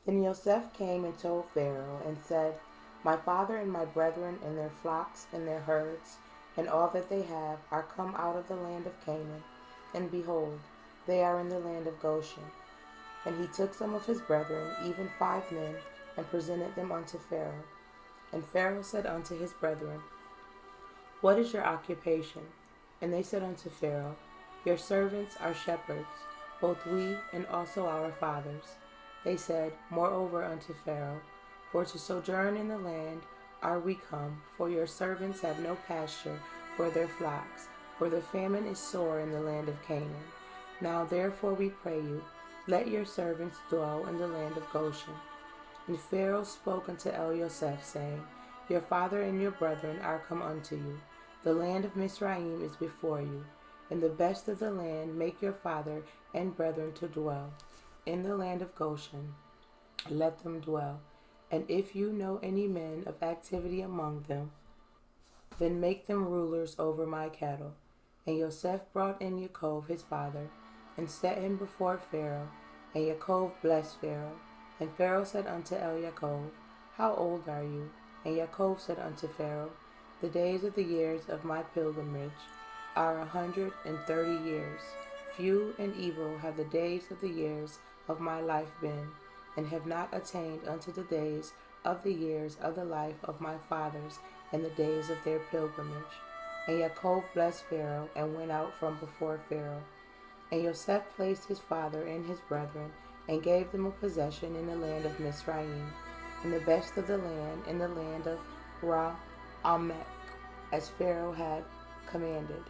Then Yosef came and told Pharaoh, and said, My father and my brethren and their flocks and their herds, and all that they have, are come out of the land of Canaan, and behold, they are in the land of Goshen. And he took some of his brethren, even 5 men, and presented them unto Pharaoh. And Pharaoh said unto his brethren, What is your occupation? And they said unto Pharaoh, Your servants are shepherds, both we and also our fathers. They said, moreover, unto Pharaoh, For to sojourn in the land are we come, for your servants have no pasture for their flocks, for the famine is sore in the land of Canaan. Now therefore we pray you, let your servants dwell in the land of Goshen. And Pharaoh spoke unto Yosef, saying, Your father and your brethren are come unto you. The land of Mizraim is before you. In the best of the land make your father and brethren to dwell. In the land of Goshen let them dwell. And if you know any men of activity among them, then make them rulers over my cattle. And Yosef brought in Yaakov his father, and set him before Pharaoh. And Yaakov blessed Pharaoh. And Pharaoh said unto Yaakov, How old are you? And Yaakov said unto Pharaoh, The days of the years of my pilgrimage are 130 years. Few and evil have the days of the years of my life been, and have not attained unto the days of the years of the life of my fathers, and the days of their pilgrimage. And Yaakov blessed Pharaoh, and went out from before Pharaoh. And Yosef placed his father and his brethren, and gave them a possession in the land of Mizraim, in the best of the land, in the land of Ra-Amek, as Pharaoh had commanded.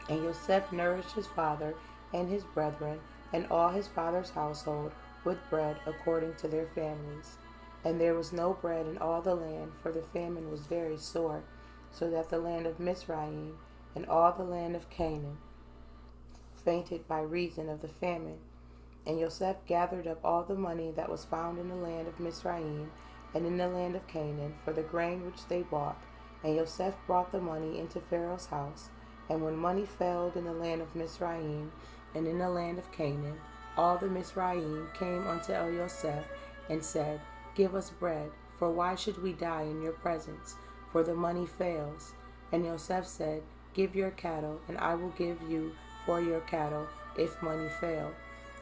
And Yosef nourished his father and his brethren, and all his father's household, with bread according to their families. And there was no bread in all the land, for the famine was very sore, so that the land of Mizraim and all the land of Canaan fainted by reason of the famine. And Yosef gathered up all the money that was found in the land of Mizraim and in the land of Canaan for the grain which they bought. And Yosef brought the money into Pharaoh's house. And when money failed in the land of Mizraim and in the land of Canaan, all the Mizraim came unto Yosef and said, Give us bread, for why should we die in your presence? For the money fails. And Yosef said, Give your cattle, and I will give you for your cattle, if money fail.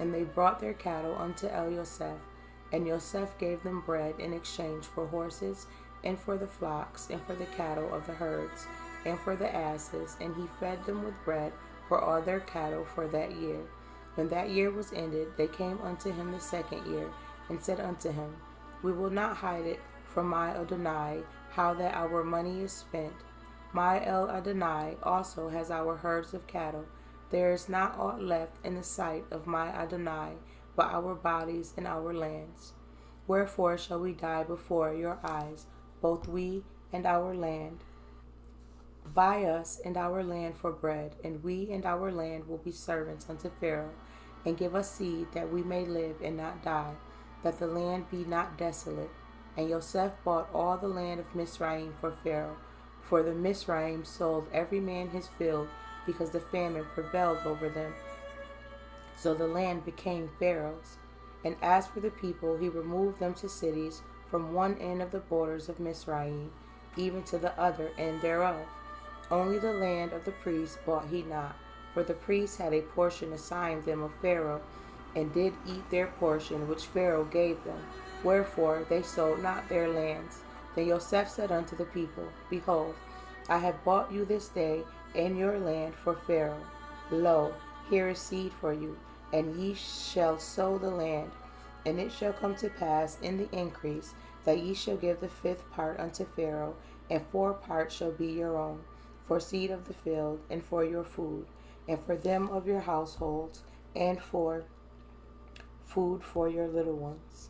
And they brought their cattle unto Yosef, and Yosef gave them bread in exchange for horses, and for the flocks, and for the cattle of the herds, and for the asses, and he fed them with bread for all their cattle for that year. When that year was ended, they came unto him the second year, and said unto him, We will not hide it from my Adonai, how that our money is spent. My El Adonai also has our herds of cattle. There is not aught left in the sight of my Adonai, but our bodies and our lands. Wherefore shall we die before your eyes, both we and our land? Buy us and our land for bread, and we and our land will be servants unto Pharaoh, and give us seed that we may live and not die, that the land be not desolate. And Yosef bought all the land of Mizraim for Pharaoh, for the Mizraim sold every man his field, because the famine prevailed over them. So the land became Pharaoh's. And as for the people, he removed them to cities from one end of the borders of Mizraim, even to the other end thereof. Only the land of the priests bought he not, for the priests had a portion assigned them of Pharaoh, and did eat their portion which Pharaoh gave them. Wherefore they sold not their lands. Then Yosef said unto the people, Behold, I have bought you this day and your land for Pharaoh. Lo, here is seed for you, and ye shall sow the land. And it shall come to pass in the increase that ye shall give the 5th part unto Pharaoh, and 4 parts shall be your own, for seed of the field, and for your food, and for them of your households, and for food for your little ones.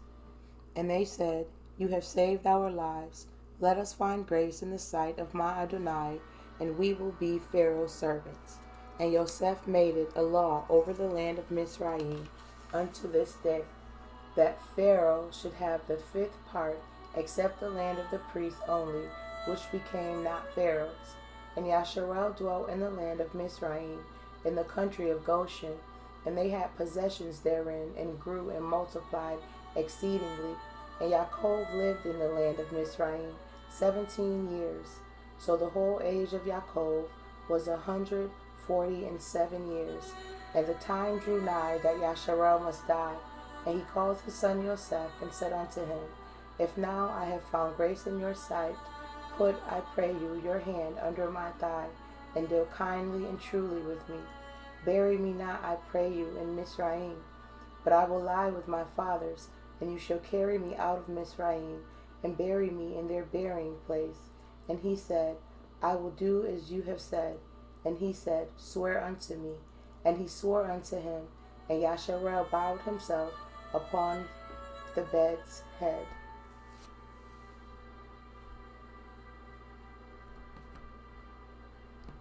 And they said, You have saved our lives. Let us find grace in the sight of my Adonai, and we will be Pharaoh's servants. And Yosef made it a law over the land of Mizraim unto this day, that Pharaoh should have the 5th part, except the land of the priests only, which became not Pharaoh's. And Yasharel dwelt in the land of Mizraim, in the country of Goshen, and they had possessions therein, and grew and multiplied exceedingly. And Yaakov lived in the land of Mizraim 17 years. So the whole age of Yaakov was 147 years. And the time drew nigh that Yasharel must die. And he called his son Yosef, and said unto him, If now I have found grace in your sight, put, I pray you, your hand under my thigh, and deal kindly and truly with me. Bury me not, I pray you, in Mizraim, but I will lie with my fathers, and you shall carry me out of Mizraim, and bury me in their burying place. And he said, I will do as you have said. And he said, Swear unto me. And he swore unto him, and Yasharel bowed himself upon the bed's head.